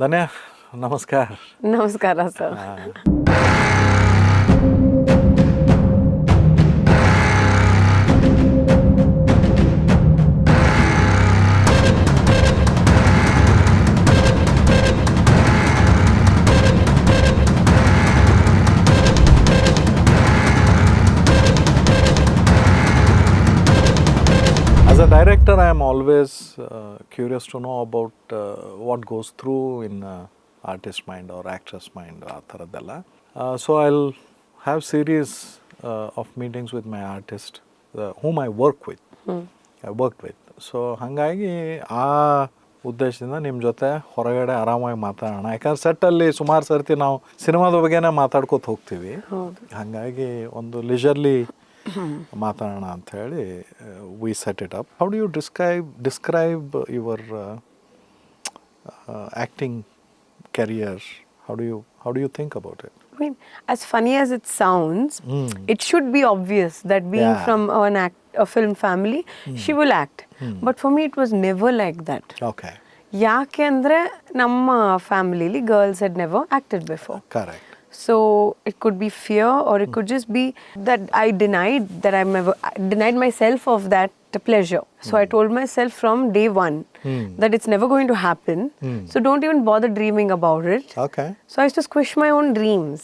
ಧನ್ಯ ನಮಸ್ಕಾರ. ನಮಸ್ಕಾರ sir. As a director, I am always curious to know about what goes through in artist mind or actress mind, ಆ ಥರದ್ದೆಲ್ಲ. So I'll have series of meetings with my artist, whom I work with. I worked with. So ಹಾಗಾಗಿ ಆ ಉದ್ದೇಶದಿಂದ ನಿಮ್ಮ ಜೊತೆ ಹೊರಗಡೆ ಆರಾಮಾಗಿ ಮಾತಾಡೋಣ. ಯಾಕಂದ್ರೆ ಸೆಟ್ಟಲ್ಲಿ ಸುಮಾರು ಸರ್ತಿ ನಾವು ಸಿನಿಮಾದ ಬಗ್ಗೆನೇ ಮಾತಾಡ್ಕೋತ ಹೋಗ್ತೀವಿ. ಹಾಗಾಗಿ ಒಂದು ಲಿಜರ್ಲಿ ಮಾತಾಡೋಣ ಅಂತ ಹೇಳಿ we set it up. How do you describe your acting career? How do you think about it? I mean, as funny as it sounds, it should be obvious that being from a film family, she will act. But for me, it was never like that. Okay. ಯಾಕೆ ಅಂದರೆ ನಮ್ಮ ಫ್ಯಾಮಿಲಿಲಿ girls had never acted before. Correct. So it could be fear, or it could just be that I denied myself of that pleasure. So I told myself from day one that it's never going to happen. So don't even bother dreaming about it. Okay. So I used to squish my own dreams.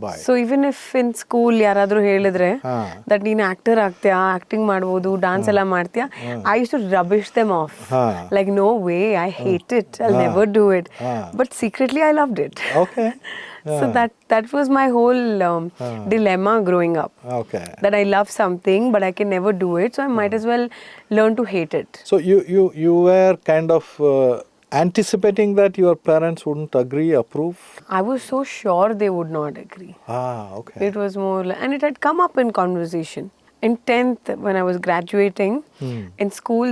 Bye. So even if in school yaradru helidre that neen actor aagtya, acting madbodu, dance ella martya, I used to rubbish them off. Like, no way, I hate it. I'll never do it. But secretly I loved it. Okay. So that was my whole dilemma growing up. Okay. That I love something but I can never do it, so I might as well learn to hate it. So you were kind of anticipating that your parents wouldn't agree, approve? I was so sure they would not agree. Okay. It was more and it had come up in conversation. In 10th, when I was graduating, in school,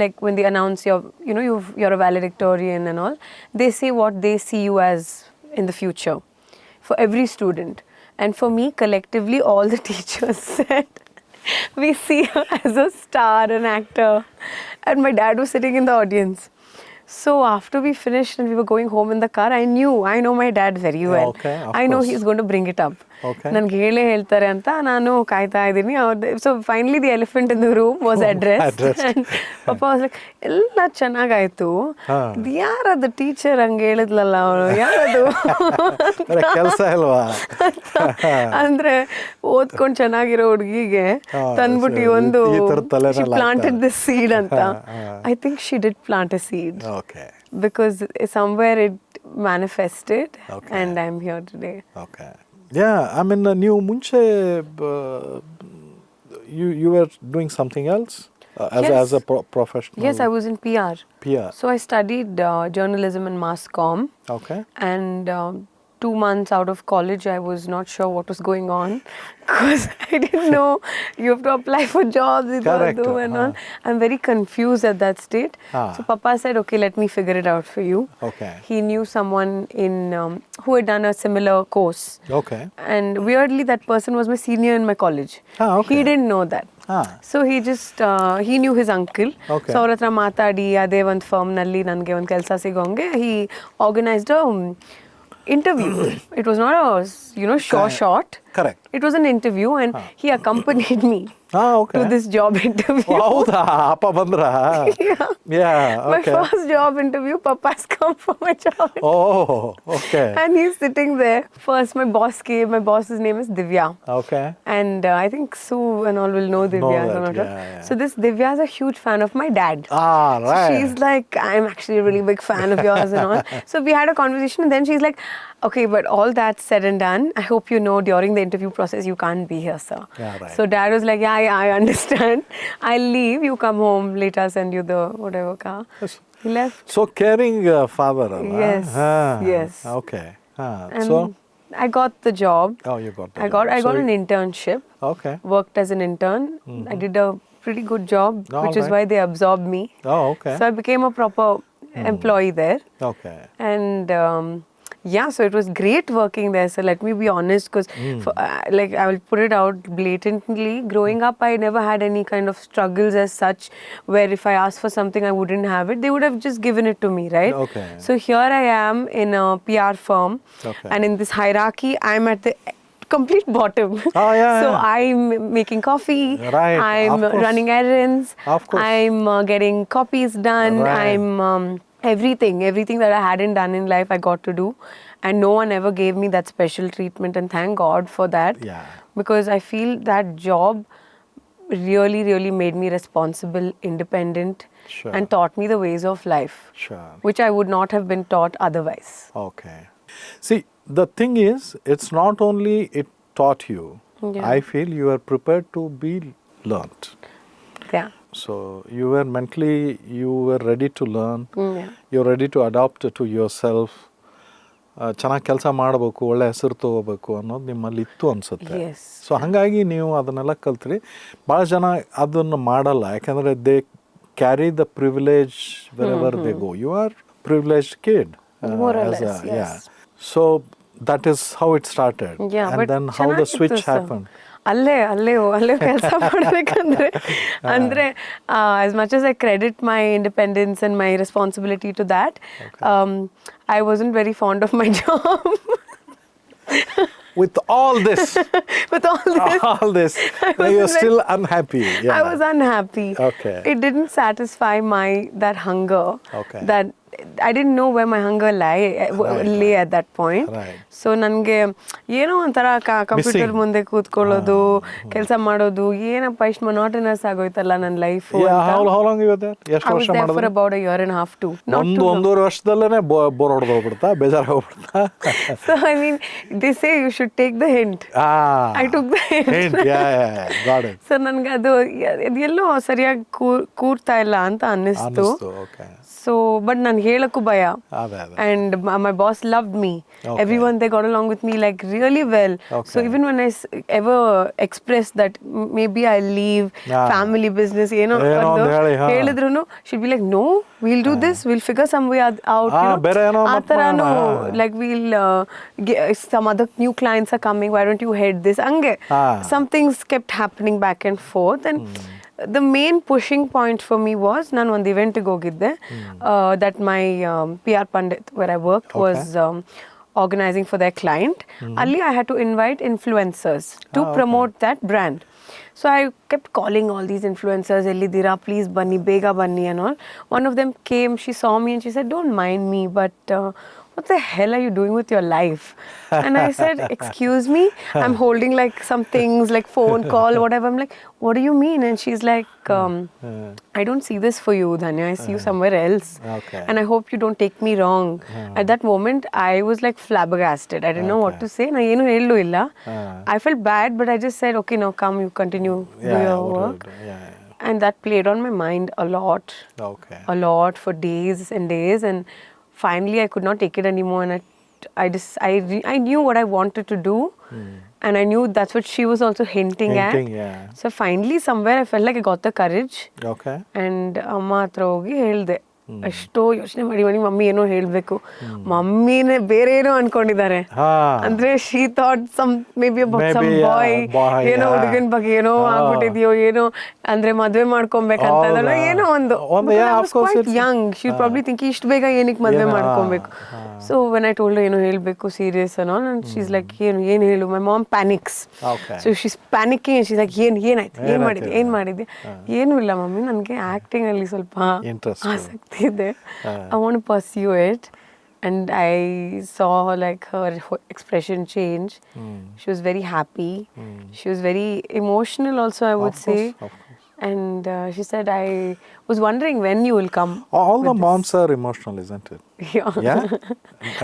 like when they announce you're a valedictorian and all, they say what they see you as in the future for every student. And for me, collectively, all the teachers said, we see her as a star, an actor. And my dad was sitting in the audience. So after we finished and we were going home in the car, I know my dad very well. Okay, of I know course. he's going to bring it up. Okay. ನನಗೆ ಹೇಳ್ತಾರೆ ಅಂತ ನಾನು ಕಾಯ್ತಾ ಇದ್ದೀನಿ. So finally the elephant in the room was address. ಪಾಪ was like ಎಲ್ಲ ಚೆನ್ನಾಗಾಯ್ತು, ಯಾರದು ಟೀಚರ್ ಹಂಗೆ ಹೇಳಿದ್ಲಲ್ಲ ಅವಳು, ಯಾರದು ಕೆಲಸ ಅಲ್ವಾ ಅಂದ್ರೆ ಓದ್ಕೊಂಡು ಚೆನ್ನಾಗಿರೋ ಹುಡುಗಿಗೆ ತಂದ್ಬಿಟ್ಟು ಒಂದು ಪ್ಲಾಂಟೆಡ್ ದ ಸೀಡ್ ಅಂತ. I think she did plant a seed. Okay. Because somewhere it manifested. Okay. And I'm here today. Okay. Yeah, I mean, ನೀವು ಮುಂಚೆ you were doing something else as a professional? Yes, I was in PR. So I studied journalism and mass comm. Okay. And 2 months out of college, I was not sure what was going on because I didn't know you have to apply for jobs and all. I'm very confused at that state. So Papa said, okay, let me figure it out for you. Okay. He knew someone who had done a similar course. Okay. And weirdly, that person was my senior in my college. Okay. He didn't know that. So he just he knew his uncle. Okay. So ಅವ್ರ ಹತ್ರ ಮಾತಾಡಿ ಅದೇ ಒಂದು ಫರ್ಮ್ನಲ್ಲಿ ನನಗೆ ಒಂದು ಕೆಲಸ ಸಿಗೋಂಗೆ he organized a interview. It was not a short. Correct. It was an interview and he accompanied me okay. to this job interview. ಹೌದಾ, ಅಪ್ಪ ಬಂದ್ರಾ? Yeah, okay. My first job interview, Papa's come for my job interview. Oh, okay. And he's sitting there. First my boss came. My boss's name is Divya. Okay. And I think Sue and all will know Divya. So this Divya is a huge fan of my dad. Right. So she's like, I'm actually a really big fan of yours and all. So we had a conversation and then she's like, okay, but all that said and done, I hope you know during the interview process you can't be here, sir. Yeah, right. So dad was like, yeah, I understand. I'll leave. You come home later. I'll send you the whatever car. Yes. He left. So caring father. Yes. Yes. Okay. And so I got the job. Oh, you got the job. I got an internship. Okay. Worked as an intern. I did a pretty good job, which is why they absorbed me. Oh, okay. So I became a proper employee there. Okay. And Yeah, so it was great working there. So let me be honest, because like I will put it out blatantly. Growing up, I never had any kind of struggles as such, where if I asked for something, I wouldn't have it. They would have just given it to me, right? Okay. So here I am in a PR firm, Okay. and in this hierarchy, I'm at the complete bottom. Oh, yeah, So yeah. I'm making coffee. Right, I'm of course. running errands. Of course. I'm getting copies done. Right. I'm everything that I hadn't done in life, I got to do. And no one ever gave me that special treatment, and thank God for that. Yeah. Because I feel that job really, really made me responsible, independent, Sure. and taught me the ways of life, Sure. which I would not have been taught otherwise. Okay. See, the thing is, it's not only it taught you, Yeah. I feel you are prepared to be learnt. Yeah. So you were mentally, you were ready to learn, Yeah. you're ready to adapt to yourself. ಚೆನ್ನಾಗಿ ಕೆಲಸ ಮಾಡಬೇಕು, ಒಳ್ಳೆ ಹೆಸರು ತೊಗೋಬೇಕು ಅನ್ನೋದು ನಿಮ್ಮಲ್ಲಿ ಇತ್ತು ಅನಿಸುತ್ತೆ. Yes. ಸೊ ಹಾಗಾಗಿ ನೀವು ಅದನ್ನೆಲ್ಲ ಕಲ್ತ್ರಿ. ಭಾಳ ಜನ ಅದನ್ನು ಮಾಡಲ್ಲ, ಯಾಕಂದರೆ they carry the privilege wherever they go. You are privileged kid. More or less, yes. So that is how it started. Yeah, And but then how the switch ಚೆನ್ನಾಗಿತ್ತು sir. happened. ಅಲ್ಲೇ ಕೆಲಸ ಮಾಡಬೇಕಂದ್ರೆ ಅಂದ್ರೆ as much as I credit my independence and my responsibility to that, I wasn't very fond of my job. With all this, With all this, you're still unhappy. Yeah. I was unhappy. Okay. It didn't satisfy that hunger. Okay. That I didn't know where my hunger lay at that point. Right. So ನನಗೆ ಏನೋ ಒಂಥರ computer ಮುಂದೆ ಕೂತ್ಕೊಳ್ಳೋದು, ಕೆಲಸ ಮಾಡೋದು, ಏನಪ್ಪ ಇಷ್ಟು monotonous ಆಗೋಯ್ತಲ್ಲ ನನ್ನ life. How long you were there? ಎಷ್ಟು ವರ್ಷ ಮಾಡಿದ್ರಿ? For about a year and a half too. ಒಂದೂವರೆ ವರ್ಷದಲ್ಲೇ ಬೋರ್ ಹೊಡೆದು ಹೋಗ್ಬಿಡ್ತಾ, ಬೇಜಾರು ಹೋಗ್ಬಿಡ್ತಾ? So I mean, they say you should take the hint. I took the hint. Yeah, got it. So ನನಗೆ ಅದು ಎಲ್ಲೋ ಸರಿಯಾಗಿ ಕೂರ್ತಾ ಇಲ್ಲ ಅಂತ ಅನ್ನಿಸ್ತು. Okay. So, but ನಾನು ಹೇಳಕ್ಕೂ ಭಯ. ಅದೇ. And my boss loved me. Okay. Everyone, they got along with me like really well. Okay. So even when I ever expressed that maybe I'll leave family business, ಹೇಳಿದ್ರು, she'd be like, no, we'll do this, we'll figure some way out. ಬೇರೆ ಏನೋ ಆ ಥರನೂ, like we'll some other new clients are coming, why don't you head this? ಹಂಗೆ some things kept happening back and forth. And the main pushing point for me was, ನಾನು ಒಂದು ಇವೆಂಟ್ಗೆ ಹೋಗಿದ್ದೆ, that my PR Pandit, where I worked, was organizing for their client. Ali, I had to invite influencers to promote that brand. So I kept calling all these influencers, Ellidira, please bunny, bega bunny and all. One of them came, she saw me and she said, don't mind me, but what the hell are you doing with your life? And I said, excuse me, I'm holding like some things like phone call, whatever. I'm like, what do you mean? And she's like, I don't see this for you, Dhanya. I see you somewhere else. Okay. And I hope you don't take me wrong. At that moment, I was like flabbergasted. I didn't know what to say. Na ಏನು ಹೇಳಲೂ ಇಲ್ಲ. I felt bad, but I just said, okay, now come, you continue, do your work. And that played on my mind a lot. Okay. A lot for days and days. And finally, I could not take it anymore. And I knew what I wanted to do. And I knew that's what she was also hinting at. Yeah. So finally, somewhere I felt like I got the courage. Okay. And ಅಮ್ಮ ಹತ್ರ ಹೋಗಿ ಹೇಳಿದೆ. ಎಷ್ಟೋ ಯೋಚನೆ ಮಾಡಿ mummy ಏನೋ ಹೇಳಬೇಕು, ಮಮ್ಮಿನೇ ಬೇರೆ ಏನೋ ಅನ್ಕೊಂಡಿದ್ದಾರೆ. ಅಂದ್ರೆ she thought maybe some boy, ಏನೋ ಹುಡುಗನ ಬಗ್ಗೆ ಏನೋ ಆಗ್ಬಿಟ್ಟಿದ್ಯೋ, ಏನೋ ಅಂದ್ರೆ ಮದ್ವೆ ಮಾಡ್ಕೊಬೇಕಂತ ಏನೋ ಒಂದು ಯಂಗ್, ಶಿ ಪ್ರಾಬ್ಲಿ ಥಿಂಕ್ ಇಷ್ಟು ಬೇಗ ಏನಕ್ಕೆ ಮದ್ವೆ ಮಾಡ್ಕೊಬೇಕು. ಸೊ ವೆನ್ ಐ ಟೋಲ್ಡ್ ಏನೋ ಹೇಳ್ಬೇಕು ಸೀರಿಯಸ್ ಅನ್ನೋ, ಶೀಸ್ ಲೈಕ್ ಏನು ಹೇಳು. My mom panics. So she's panicking and she's like ಏನಾಯ್ತು, ಏನ್ ಮಾಡಿದ್ದೆ? ಏನೂ ಇಲ್ಲ ಮಮ್ಮಿ, ನನಗೆ ಆಕ್ಟಿಂಗ್ ಅಲ್ಲಿ ಸ್ವಲ್ಪ ಆಸಕ್ತಿ ಇದೆ. I want to pursue it. And I saw like her expression change. She was very happy. She was very emotional also, I would say. Of course. And she said, I was wondering when you will come. All the moms are emotional, isn't it? Yeah.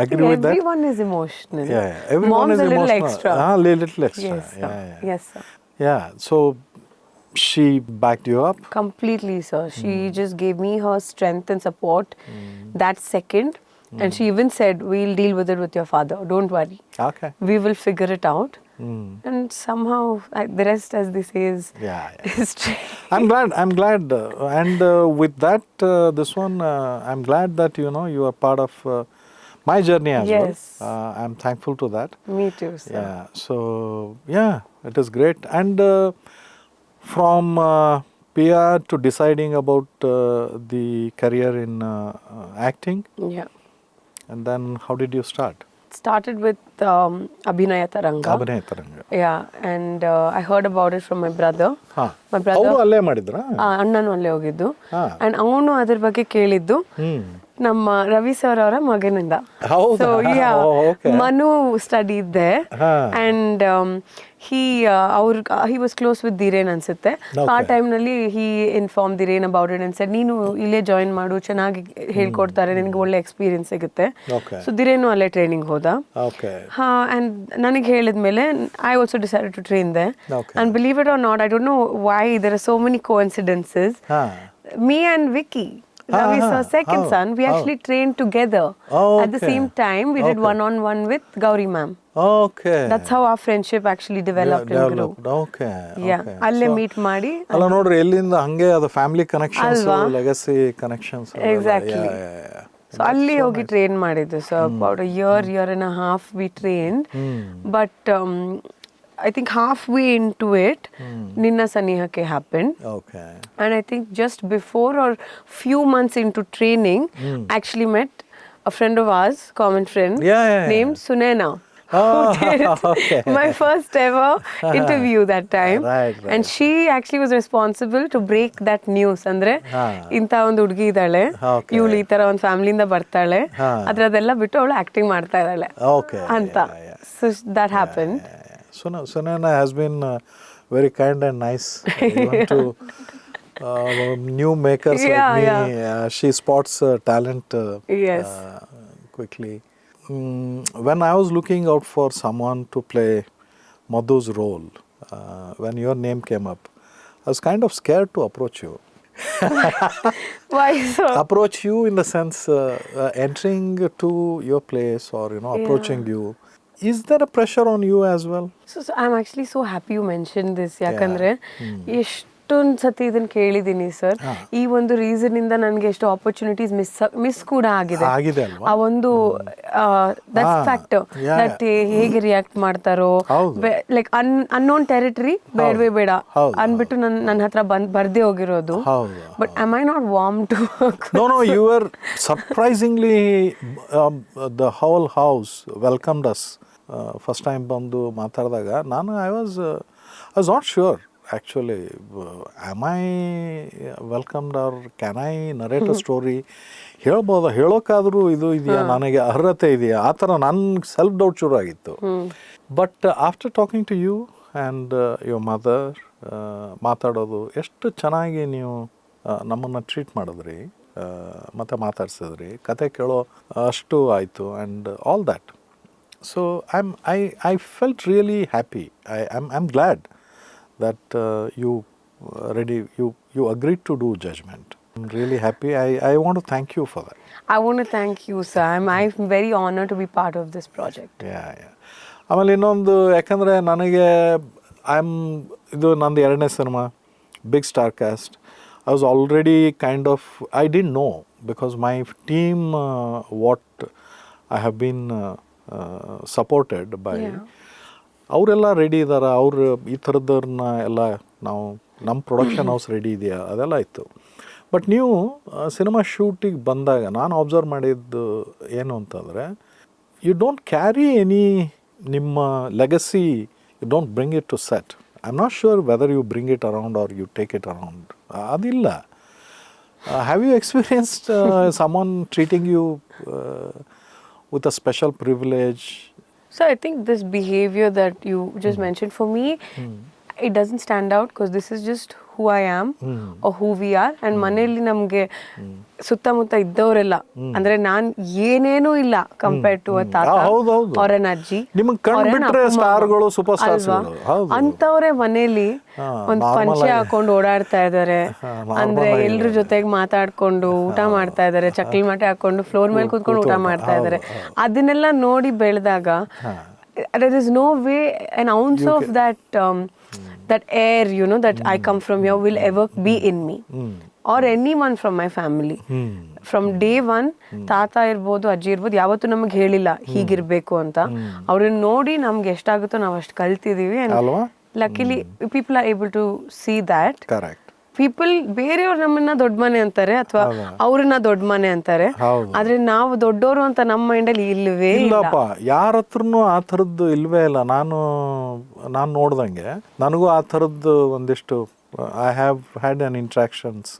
Agree with that? Everyone is emotional. Yeah. Everyone Moms is a little emotional. extra. Little extra. Yes, sir. Yes, sir. Yeah. So she backed you up? Completely, sir. She just gave me her strength and support that second. And she even said, we'll deal with it with your father. Don't worry. Okay. We will figure it out. And somehow, the rest, as they say, is history. I'm glad. And with that, this one, I'm glad that, you are part of my journey as Yes. well. I'm thankful to that. Me too, sir. Yeah. So yeah, it is great. And from PR to deciding about the career in acting, Yeah. and then how did you start? Started with Abhinaya Taranga. Abhinaya Taranga. Yeah, and I heard about it from my brother. ಹಾ. My brother. ಅವರು ಅಲ್ಲೇ ಮಾಡಿದ್ರಾ? ಅಣ್ಣನೂ ಅಲ್ಲೇ ಹೋಗಿದ್ದು. ಹಾ. And ಅವನು ಅದ್ರ ಬಗ್ಗೆ ಕೇಳಿದ್ದು ನಮ್ಮ ರವಿ ಸರ್ ಅವರ ಮಗನಿಂದ. ಹೌದಾ? So Okay. Manu studied there and he was close with Dheeren ಅನ್ಸುತ್ತೆ. ಆ ಟೈಮ್ನಲ್ಲಿ he informed Dheeren about it and said ನೀನು ಇಲ್ಲೇ ಜಾಯಿನ್ ಮಾಡು, ಚೆನ್ನಾಗಿ ಹೇಳ್ಕೊಡ್ತಾರೆ, ನಿನಗೆ ಒಳ್ಳೆ ಎಕ್ಸ್ಪೀರಿಯನ್ಸ್ ಸಿಗುತ್ತೆ. ಸೊ ಧೀರೇನು ಅಲ್ಲೇ ಟ್ರೈನಿಂಗ್ ಹೋದ. And ನನಗೆ ಹೇಳಿದ್ಮೇಲೆ I also decided to train there. And believe it or not, I don't know why there are so many coincidences. Me and Vicky, Ravi's second son, we actually trained together. At the same time, we did one-on-one with Gauri ma'am. Okay. That's how our friendship actually developed and grew. Okay. Yeah. ಅಲ್ಲೇ meet ಮಾಡಿ. ಅಲ್ಲ ನೋಡ್ರಿ, ಎಲ್ಲಿಂದ ಹಂಗೆ ಅದು family connections, legacy connections. Exactly. So ಅಲ್ಲಿ ಹೋಗಿ train ಮಾಡಿದ್ದು. So about a year and a half we trained. But I think halfway into it, Ninna Sanihake happened. Okay. And I think just before or few months into training, actually met a friend of ours, common friend, named Sunena. My first ever interview that time. Right. And she actually was responsible to break that news. Andre ಇಂತ ಒಂದು ಹುಡುಗಿ ಇದ್ದಾಳೆ, ಇವಳು ಈ ತರ ಒಂದು ಫ್ಯಾಮಿಲಿಯಿಂದ ಬರ್ತಾಳೆ, ಅದರದೆಲ್ಲ ಬಿಟ್ಟು ಅವಳು ಆಕ್ಟಿಂಗ್ ಮಾಡ್ತಾ ಇದ್ದಾಳೆ ಅಂತ. So that happened. Sunena has been very kind and nice even to new makers like me. She spots talent quickly. When I was looking out for someone to play Madhu's role, when your name came up, I was kind of scared to approach you. Why so? Approach you in the sense entering to your place or approaching you. Is there a pressure on you as well? So I'm actually so happy you mentioned this. ಯಾಕಂದ್ರೆ ಎಷ್ಟೊಂದು ಸತಿ ಇದನ್ನ ಕೇಳಿದ್ದೀನಿ sir. ಈ ಒಂದು reason ಇಂದ ನನಗೆ ಎಷ್ಟು ಆಪರ್ಚುನಿಟೀಸ್ ಮಿಸ್ ಕೂಡ ಆಗಿದೆ. ಆ ಒಂದು ದಟ್ಸ್ ಫ್ಯಾಕ್ಟರ್ ದಟ್ ಹೇಗೆ ರಿಯಾಕ್ಟ್ ಮಾಡ್ತಾರೋ, ಲೈಕ್ ಅನ್ನೋನ್ ಟೆರಿಟರಿ ಬೇಡವೇ ಬೇಡ ಅನ್ಬಿಟ್ಟು ನನ್ನ ಹತ್ರ ಬರ್ದೇ ಹೋಗಿರೋದು. But am I not warm to work? No, you were surprisingly the whole house welcomed us. First time ಬಂದು ಮಾತಾಡಿದಾಗ ನಾನು I was not sure actually, am I welcomed or can I narrate a story? ಹೇಳ್ಬೋದಾ, ಹೇಳೋಕ್ಕಾದರೂ ಇದು ಇದೆಯಾ, ನನಗೆ ಅರ್ಹತೆ ಇದೆಯಾ, ಆ ಥರ ನನ್ನ ಸೆಲ್ಫ್ ಡೌಟ್ ಶುರು ಆಗಿತ್ತು. But after talking to you and your mother ಮಾತಾಡೋದು ಎಷ್ಟು ಚೆನ್ನಾಗಿ ನೀವು ನಮ್ಮನ್ನು ಟ್ರೀಟ್ ಮಾಡಿದ್ರಿ, ಮತ್ತು ಮಾತಾಡ್ಸಿದ್ರಿ, ಕತೆ ಕೇಳೋ ಅಷ್ಟು ಆಯಿತು and all that. So I felt really happy. I'm glad that you agreed to do Judgement. I'm really happy. I want to thank you for that. I want to thank you, sir. I'm very honored to be part of this project. Yeah. ಆಮೇಲೆ ಇನ್ನೊಂದು, ಯಾಕಂದರೆ ನನಗೆ ಇದು ನಂದು 2ನೇ cinema, big star cast. I was already I didn't know because my team, what I have been supported by, ಅವರೆಲ್ಲ ready ಇದ್ದಾರೆ, ಅವರು ಈ ಥರದವ್ರನ್ನ ಎಲ್ಲ ನಾವು ನಮ್ಮ ಪ್ರೊಡಕ್ಷನ್ ಹೌಸ್ ರೆಡಿ ಇದೆಯಾ ಅದೆಲ್ಲ ಇತ್ತು. ಬಟ್ ನೀವು ಸಿನಿಮಾ ಶೂಟಿಗೆ ಬಂದಾಗ ನಾನು ಅಬ್ಸರ್ವ್ ಮಾಡಿದ್ದು ಏನು ಅಂತಂದರೆ, ಯು ಡೋಂಟ್ ಕ್ಯಾರಿ ಎನಿ ನಿಮ್ಮ legacy, you don't bring it to set. I am not sure whether you bring it around or you take it around. ಅದಿಲ್ಲ. Have you experienced someone treating you with a special privilege? So I think this behavior that you just mentioned, for me, it doesn't stand out because this is just who I am or who we are. And ಮನೆಯಲ್ಲಿ ನಮಗೆ ಸುತ್ತಮುತ್ತ ಇದ್ದವರೆಲ್ಲ, ಅಂದ್ರೆ ನಾನು ಏನೇನೂ ಇಲ್ಲ compare to a ತಾತ or an ಅಜ್ಜಿ, ಅಂತವ್ರೆ ಮನೆಯಲ್ಲಿ ಒಂದು ಪಂಚೆ ಹಾಕೊಂಡು ಓಡಾಡ್ತಾ ಇದಾರೆ, ಅಂದ್ರೆ ಎಲ್ರ ಜೊತೆಗೆ ಮಾತಾಡ್ಕೊಂಡು ಊಟ ಮಾಡ್ತಾ ಇದಾರೆ, ಚಕ್ಲಿ ಮಟೆ ಹಾಕೊಂಡು ಫ್ಲೋರ್ ಮೇಲೆ ಕೂತ್ಕೊಂಡು ಊಟ ಮಾಡ್ತಾ ಇದಾರೆ. ಅದನ್ನೆಲ್ಲ ನೋಡಿ ಬೆಳೆದಾಗ there is no way an ounce of that air, that I come from here will ever be in me or anyone from my family. From day one ತಾತ ಇರ್ಬೋದು ಅಜ್ಜಿ ಇರ್ಬೋದು ಯಾವತ್ತೂ ನಮಗೆ ಹೇಳಿಲ್ಲ ಹೀಗಿರ್ಬೇಕು ಅಂತ. ಅವ್ರನ್ನ ನೋಡಿ ನಮ್ಗೆ ಎಷ್ಟಾಗುತ್ತೋ ನಾವು ಅಷ್ಟು ಕಲ್ತಿದೀವಿ. Luckily people are able to see that. People ಬೇರೆಯವ್ರು ನಮ್ಮನ್ನ ದೊಡ್ಡ ಮನೆ ಅಂತಾರೆ ಅಥವಾ ಅವ್ರನ್ನ ದೊಡ್ಡ ಮನೆ ಅಂತಾರೆ, ಆದ್ರೆ ನಾವು ದೊಡ್ಡವರು ಅಂತ ನಮ್ಮ ಮೈಂಡಲ್ಲಿ ಇಲ್ವೇ ಇಲ್ಲಪ್ಪ. ಯಾರ ಹತ್ರನೂ ಆ ಥರದ್ದು ಇಲ್ವೇ ಇಲ್ಲ. ನಾನು ನೋಡ್ದಂಗೆ ನನಗೂ ಆ ಥರದ್ದು ಒಂದಿಷ್ಟು I have had an interactions,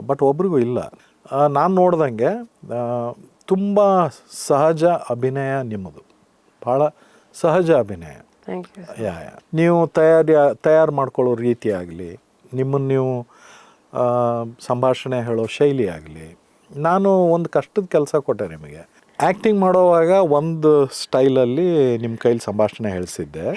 but ಒಬ್ರಿಗೂ ಇಲ್ಲ. ನಾನು ನೋಡ್ದಂಗೆ ತುಂಬ ಸಹಜ ಅಭಿನಯ ನಿಮ್ಮದು, ಭಾಳ ಸಹಜ ಅಭಿನಯ. ನೀವು ತಯಾರು ಮಾಡ್ಕೊಳ್ಳೋ ರೀತಿ ಆಗಲಿ, ನಿಮ್ಮನ್ನು ನೀವು ಸಂಭಾಷಣೆ ಹೇಳೋ ಶೈಲಿ ಆಗಲಿ. ನಾನು ಒಂದು ಕಷ್ಟದ ಕೆಲಸ ಕೊಟ್ಟೆ ನಿಮಗೆ. ಆ್ಯಕ್ಟಿಂಗ್ ಮಾಡೋವಾಗ ಒಂದು ಸ್ಟೈಲಲ್ಲಿ ನಿಮ್ಮ ಕೈಲಿ ಸಂಭಾಷಣೆ ಹೇಳಿಸಿದ್ದೆ,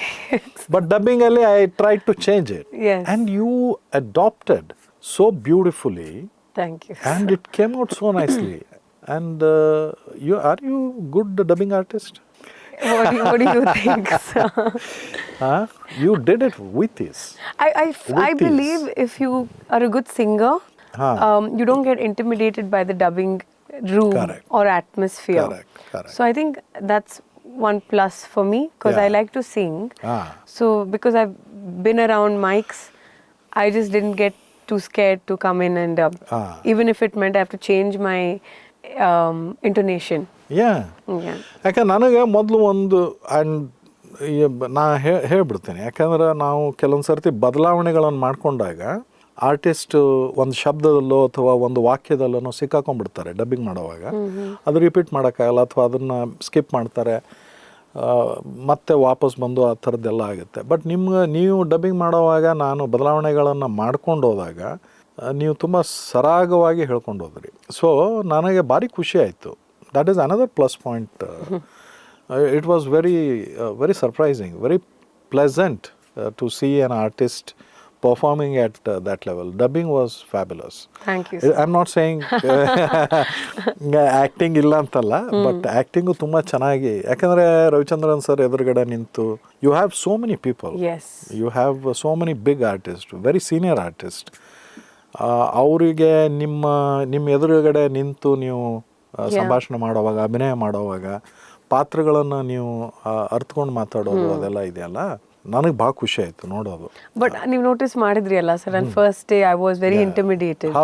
ಬಟ್ ಡಬ್ಬಿಂಗಲ್ಲಿ I try to change it and you adapted so beautifully. Thank you. And it came out so nicely. And are you good dubbing artist? What do you think? You did it with this. I believe if you are a good singer, you don't get intimidated by the dubbing room or atmosphere. Correct. So I think that's one plus for me, because I like to sing. So because I've been around mics, I just didn't get too scared to come in and dub. Even if it meant I have to change my intonation. ಯಾಕಂದ್ರೆ ನನಗೆ ಮೊದಲು ಒಂದು ನಾ ಹೇಳ್ಬಿಡ್ತೇನೆ, ಯಾಕಂದ್ರೆ ನಾವು ಕೆಲವೊಂದು ಸರ್ತಿ ಬದಲಾವಣೆಗಳನ್ನು ಮಾಡಿಕೊಂಡಾಗ ಆರ್ಟಿಸ್ಟ್ ಒಂದು ಶಬ್ದದಲ್ಲೋ ಅಥವಾ ಒಂದು ವಾಕ್ಯದಲ್ಲೋ ಸಿಕ್ಕಾಕೊಂಡ್ಬಿಡ್ತಾರೆ ಡಬ್ಬಿಂಗ್ ಮಾಡೋವಾಗ. ಅದು ರಿಪೀಟ್ ಮಾಡೋಕ್ಕಾಗಲ್ಲ ಅಥವಾ ಅದನ್ನು ಸ್ಕಿಪ್ ಮಾಡ್ತಾರೆ, ಮತ್ತೆ ವಾಪಸ್ ಬಂದು ಆ ಥರದ್ದೆಲ್ಲ ಆಗುತ್ತೆ. ಬಟ್ ನೀವು ಡಬ್ಬಿಂಗ್ ಮಾಡೋವಾಗ ನಾನು ಬದಲಾವಣೆಗಳನ್ನು ಮಾಡ್ಕೊಂಡು ಹೋದಾಗ ನೀವು ತುಂಬ ಸರಾಗವಾಗಿ ಹೇಳ್ಕೊಂಡು ಹೋದ್ರಿ. ಸೊ ನನಗೆ ಭಾರಿ ಖುಷಿ ಆಯಿತು. That is another plus point. It was very surprising, very pleasant to see an artist performing at that level. Dubbing was fabulous. Thank you. I'm not saying acting illa antalla, but acting tumba chanagi. Yakandre Ravichandran sir ಎದುರುಗಡೆ ನಿಂತು, you have so many people. Yes. You have so many big artists, very senior artists. ಅವರಿಗೆ ನಿಮ್ಮ ಎದುರುಗಡೆ ನಿಂತು ನೀವು ಸಂಭಾಷಣೆ ಮಾಡುವಾಗ, ಅಭಿನಯ ಮಾಡುವಾಗ ಪಾತ್ರಗಳನ್ನು ನೀವು ಅರ್ಥಕೊಂಡು ಮಾತಾಡೋದು ಅದೆಲ್ಲ ಇದೆಯಲ್ಲ, ನನಗೆ ಭಾಳ ಖುಷಿ ಆಯಿತು ನೋಡೋದು. ಬಟ್ ನೀವು ನೋಟಿಸ್ ಮಾಡಿದ್ರಿ ಅಲ್ಲ ಸರ್, ನನ್ನ first day I was very intimidated.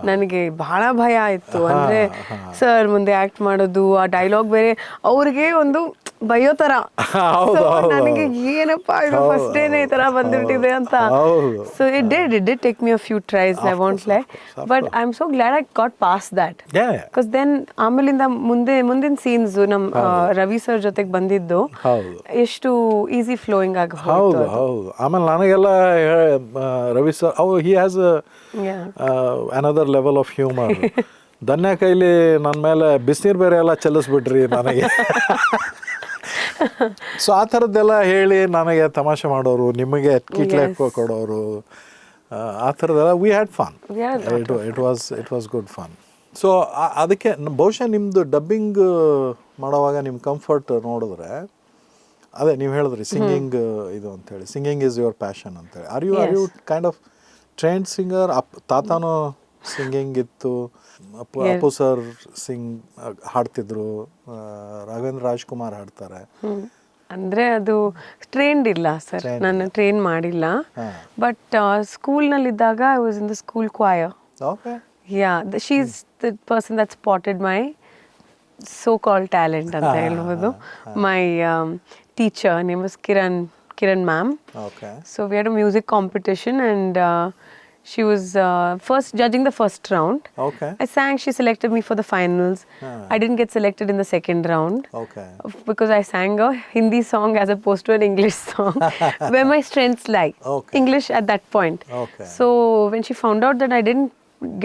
ನನಗೆ ಬಹಳ ಭಯ ಆಯಿತು. ಅಂದರೆ ಸರ್ ಮುಂದೆ ಆ್ಯಕ್ಟ್ ಮಾಡೋದು, ಆ ಡೈಲಾಗ್ ಬೇರೆ ಅವ್ರಿಗೆ ಒಂದು ಬಯೋ ಥರ. ನನಗೆ ಏನಪ್ಪ ಇದು ಫಸ್ಟ್ ಡೇನೇ ಈ ಥರ ಬಂದ್ಬಿಟ್ಟಿದೆ ಅಂತ. So it did take me a few tries, I want like, but I am so glad I got past that. Because then ಆಮೇಲಿಂದ ಮುಂದಿನ ಸೀನ್ಸ್ ನಮ್ಮ ರವಿ ಸರ್ ಜೊತೆಗೆ ಬಂದಿದ್ದು ಎಷ್ಟು ಈಸಿ ಫ್ಲೋಯಿಂಗ್ ಆಗಿ. ಹೌದು. ಆಮೇಲೆ ನನಗೆಲ್ಲ Ravi sir he has another level of humour. Dhanya ಕೈಲಿ ನನ್ನ ಮೇಲೆ ಬಿಸಿನೀರು ಬೇರೆ ಎಲ್ಲ ಚೆಲ್ಲಿಸ್ಬಿಟ್ರಿ ನನಗೆ. ಸೊ ಆ ಥರದ್ದೆಲ್ಲ ಹೇಳಿ ನನಗೆ ತಮಾಷೆ ಮಾಡೋರು, ನಿಮಗೆ ಕಿಟ್ಲೆ ಕೊಡೋರು, ಆ ಥರದ್ದೆಲ್ಲ we had fun. It was good fun. So ಅದಕ್ಕೆ ಬಹುಶಃ ನಿಮ್ಮದು ಡಬ್ಬಿಂಗ್ ಮಾಡೋವಾಗ ನಿಮ್ಮ ಕಂಫರ್ಟ್ ನೋಡಿದ್ರೆ ಅದೇ ನೀವು ಹೇಳಿದ್ರಿ ಸಿಂಗಿಂಗ್ ಇದು ಅಂತೇಳಿ, ಸಿಂಗಿಂಗ್ ಈಸ್ ಯುವರ್ ಪ್ಯಾಷನ್ ಅಂತೇಳಿ. Are you kind of trained singer? ತಾತಾನು ಸಿಂಗಿಂಗ್ ಇತ್ತು, ಅಪ್ಪು ಸರ್ ಹಾಡ್ತಿದ್ರು, ರಾಘವೇಂದ್ರ ರಾಜ್ಕುಮಾರ್ ಹಾಡ್ತಾರೆ. ಅಂದರೆ ಅದು ಟ್ರೈನ್ಡ್ ಇಲ್ಲ ಸರ್, ನಾನು ಟ್ರೈನ್ ಮಾಡಿಲ್ಲ. ಬಟ್ ಸ್ಕೂಲ್ನಲ್ಲಿದ್ದಾಗ I was in the school choir. She is the person that spotted my so called talent ಅಂತ ಹೇಳ್ಬೋದು. ಮೈ teacher, her name was Kiran ma'am. So we had a music competition and she was first judging the first round. I sang, she selected me for the finals. I didn't get selected in the second round because I sang a Hindi song as opposed to an English song where my strengths lie. English at that point. So when she found out that I didn't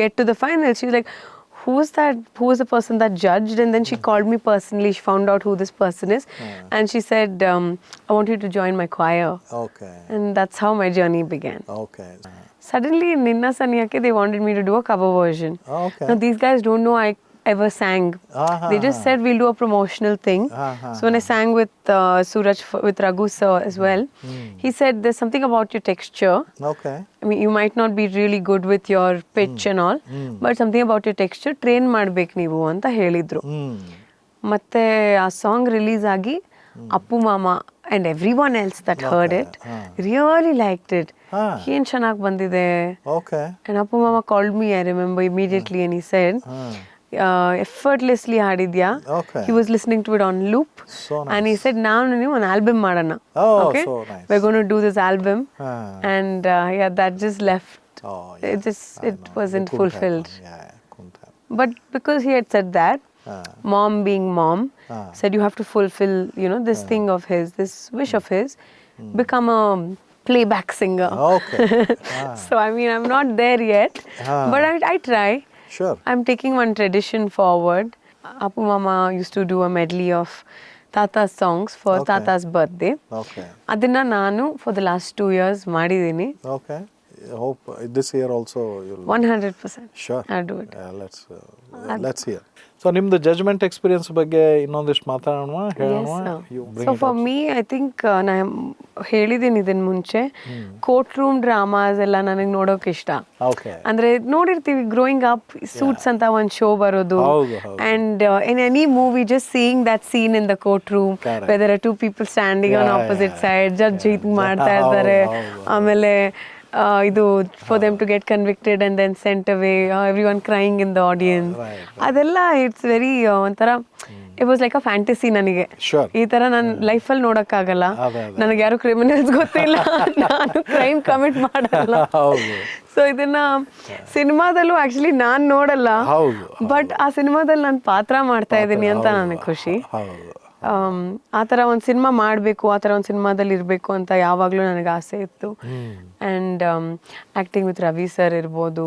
get to the finals, she was like, who was the person that judged? And then she called me personally. She found out who this person is. And she said, I want you to join my choir. And that's how my journey began. Suddenly, in Ninna Saniyake, they wanted me to do a cover version. Now, these guys don't know I ever sang. They just said we'll do a promotional thing. So when I sang with Suraj, with Raghu sir as well, he said there's something about your texture. Okay. I mean, you might not be really good with your pitch and all, but something about your texture train ಮಾಡ್ಬೇಕು ನೀವು ಅಂತ ಹೇಳಿದ್ರು. ಮತ್ತೆ ಆ song release ಆಗಿ ಅಪ್ಪು ಮಾಮ and everyone else that heard it really liked it. ಏನ್ ಚೆನ್ನಾಗಿ ಬಂದಿದೆ. And ಅಪ್ಪು ಮಾಮ called me, I remember immediately, and he said effortlessly ಹಾಡಿದ್ಯಾ. He was listening to it on loop. And he said ನಾನು ನೀವು ಒಂದು album ಮಾಡೋಣ. Okay, we're going to do this album. And yeah, that just left. It wasn't fulfilled. But because he had said that, mom being mom, said you have to fulfill, you know, this thing of his, this wish of his, become a playback singer. So I mean, I'm not there yet, but I try. Sure. I'm taking one tradition forward. Appu Mama used to do a medley of Tata's songs for Tata's birthday. Adina nanu for the last 2 years madidini. I hope this year also you'll 100%. Sure. I'll do it. Let's hear. So nimdu judgment experience ಬಗ್ಗೆ ಇನ್ನೊಂದಿಷ್ಟು ಮಾತಾಡೋಣ ಹೇಳೋಣ. So for me, I think ನಾ ಹೇಳಿದ್ದೀನಿ ಇದನ್ನ ಮುಂಚೆ, court room dramas ಎಲ್ಲ ನನಗೆ ನೋಡೋಕೆ ಇಷ್ಟ. ಅಂದ್ರೆ ನೋಡಿರ್ತೀವಿ ಗ್ರೋಯಿಂಗ್ ಅಪ್, ಸೂಟ್ಸ್ ಅಂತ ಒಂದು ಶೋ ಬರೋದು, and in any movie just seeing that scene in the courtroom where there are two people standing on opposite side, judge ಹೀಗೆ ಮಾಡ್ತಾ ಇರ್ತಾರೆ, ಆಮೇಲೆ ಇದು for them to get convicted and then sent away, everyone crying in the audience. ಅದೆಲ್ಲ it's very ಒಂಥರ it was like a fantasy ನನಗೆ. ಈ ತರ ನಾನು ಲೈಫಲ್ಲಿ ನೋಡೋಕ್ಕಾಗಲ್ಲ. ನನಗೆ ಯಾರು ಕ್ರಿಮಿನಲ್ಸ್ ಗೊತ್ತಿಲ್ಲ, ನಾನು ಕ್ರೈಮ್ ಕಮಿಟ್ ಮಾಡಲ್ಲ. ಸೊ ಇದನ್ನ ಸಿನಿಮಾದಲ್ಲೂ ಆಕ್ಚುಲಿ ನಾನು ನೋಡಲ್ಲ, ಬಟ್ ಆ ಸಿನಿಮಾದಲ್ಲಿ ನಾನು ಪಾತ್ರ ಮಾಡ್ತಾ ಇದ್ದೀನಿ ಅಂತ ನನಗೆ ಖುಷಿ. ಆ ಥರ ಒಂದು ಸಿನಿಮಾ ಮಾಡಬೇಕು, ಆ ಥರ ಒಂದು ಸಿನಿಮಾದಲ್ಲಿ ಇರಬೇಕು ಅಂತ ಯಾವಾಗಲೂ ನನಗೆ ಆಸೆ ಇತ್ತು. And acting with Ravi sir ಇರ್ಬೋದು,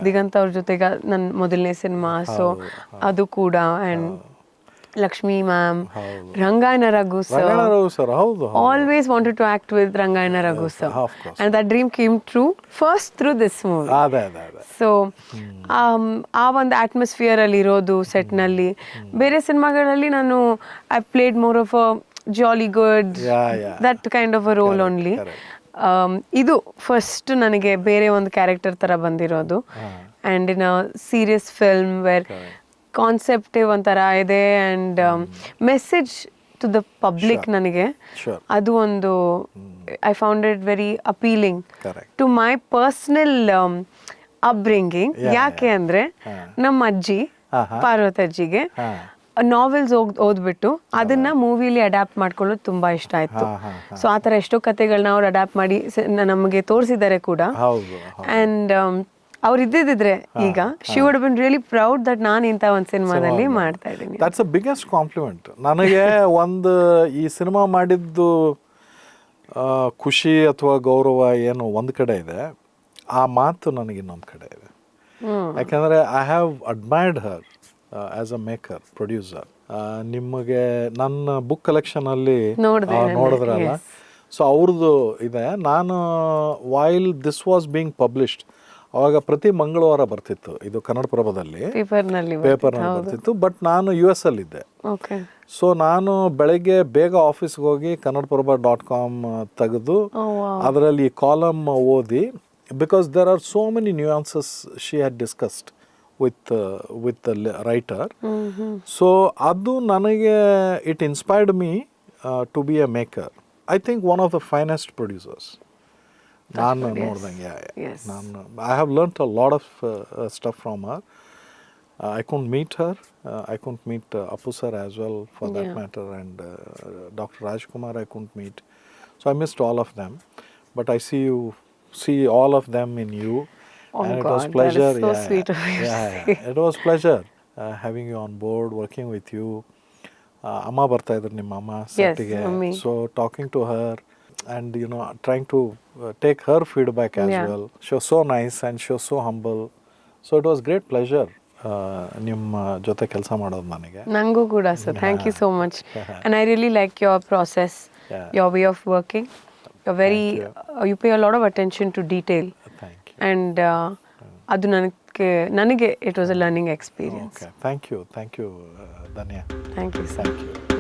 ದಿಗಂತ್ ಅವ್ರ ಜೊತೆಗೆ ನನ್ನ ಮೊದಲನೇ ಸಿನಿಮಾ, ಸೊ ಅದು ಕೂಡ, and Lakshmi ma'am, Rangayana Raghu sir. Always wanted to act with Rangayana Raghu sir. And that dream came true first through this movie. So, ಆ ಒಂದು ಅಟ್ಮಾಸ್ಫಿಯರ್ ಅಲ್ಲಿ ಇರೋದು ಸೆಟ್ನಲ್ಲಿ. ಬೇರೆ ಸಿನಿಮಾಗಳಲ್ಲಿ ನಾನು I played more of a jolly good, that kind of a role only. ಇದು first ನನಗೆ ಬೇರೆ ಒಂದು ಕ್ಯಾರೆಕ್ಟರ್ ಥರ ಬಂದಿರೋದು. And in a serious film where ಕಾನ್ಸೆಪ್ಟೇ ಒಂಥರ ಇದೆ, and message to the public, ನನಗೆ ಅದು ಒಂದು I found it very appealing to my personal upbringing. ಯಾಕೆ ಅಂದರೆ ನಮ್ಮ ಅಜ್ಜಿ ಪಾರ್ವತಜ್ಜಿಗೆ ನಾವೆಲ್ಸ್ ಓದ್ಬಿಟ್ಟು ಅದನ್ನ ಮೂವಿಲಿ ಅಡ್ಯಾಪ್ಟ್ ಮಾಡ್ಕೊಳ್ಳೋದು ತುಂಬಾ ಇಷ್ಟ ಆಯ್ತು. ಸೊ ಆ ಥರ ಎಷ್ಟೋ ಕಥೆಗಳನ್ನ ಅವ್ರು ಅಡ್ಯಾಪ್ಟ್ ಮಾಡಿ ನಮಗೆ ತೋರಿಸಿದ್ದಾರೆ ಕೂಡ. ಆ್ಯಂಡ್ ಅವ್ರು ಇದ್ದಿದ್ರೆ ಈಗ she would been really proud that ನಾನು ಇಂಥ ಒಂದು ಸಿನಿಮಾದಲ್ಲಿ ಮಾಡ್ತಾ ಇದ್ದೀನಿ. That's a biggest compliment. ನನಗೆ ಒಂದು ಈ ಸಿನಿಮಾ ಮಾಡಿದ್ದು ಖುಷಿ ಅಥವಾ ಗೌರವ ಏನು ಒಂದು ಕಡೆ ಇದೆ, ಆ ಮಾತು ನನಗೆ ಇನ್ನೊಂದು ಕಡೆ ಇದೆ. ಯಾಕಂದರೆ I have admired Har as a maker, producer. ನಿಮಗೆ ನನ್ನ ಬುಕ್ ಕಲೆಕ್ಷನಲ್ಲಿ ನೋಡಿದ್ರಲ್ಲ, ಸೊ ಅವ್ರದ್ದು ಇದೆ. ನಾನು while this was being published, ಅವಾಗ ಪ್ರತಿ ಮಂಗಳವಾರ ಬರ್ತಿತ್ತು ಇದು ಕನ್ನಡಪ್ರಭದಲ್ಲಿ, ಪೇಪರ್ನಲ್ಲಿ ಬರ್ತಿತ್ತು. ಬಟ್ ನಾನು US ಅಲ್ಲಿದ್ದೆ. ಸೊ ನಾನು ಬೆಳಗ್ಗೆ ಬೇಗ ಆಫೀಸ್ಗೆ ಹೋಗಿ kannadaprabha.com ತೆಗೆದು ಅದರಲ್ಲಿ ಈ ಕಾಲಮ್ ಓದಿ, because there are so many nuances she had discussed with the writer. So ಅದು ನನಗೆ it inspired me to be a maker. I think one of the finest producers. ನಾನು ನೋಡ್ದಂಗೆ I have learnt a lot of stuff from her. I couldn't meet her. I couldn't meet Appu sir as well, for that matter, and Dr. Rajkumar I couldn't meet. So I missed all of them. But I see all of them in you. Oh, and it God, was pleasure. That is so sweet of you. It was pleasure having you on board, working with you. Amma ಬರ್ತಾ ಇದ್ರು, ನಿಮ್ಮ ಅಮ್ಮ ಸೆಟ್ಟಿಗೆ. So talking to her and trying to take her feedback as well. She was so nice and she was so humble. So it was great pleasure ನಿಮ್ಮ ಜೊತೆ ಕೆಲಸ ಮಾಡೋದು ನನಗೆ. ನಂಗೂ ಕೂಡ sir, thank you so much. And I really like your process, your way of working. You pay a lot of attention to detail. And ಅದು ನನಗೆ ಅದಕ್ಕೆ ನನಗೆ it was a learning experience. Okay, thank you, Dhanya. Thank you sir. Thank you.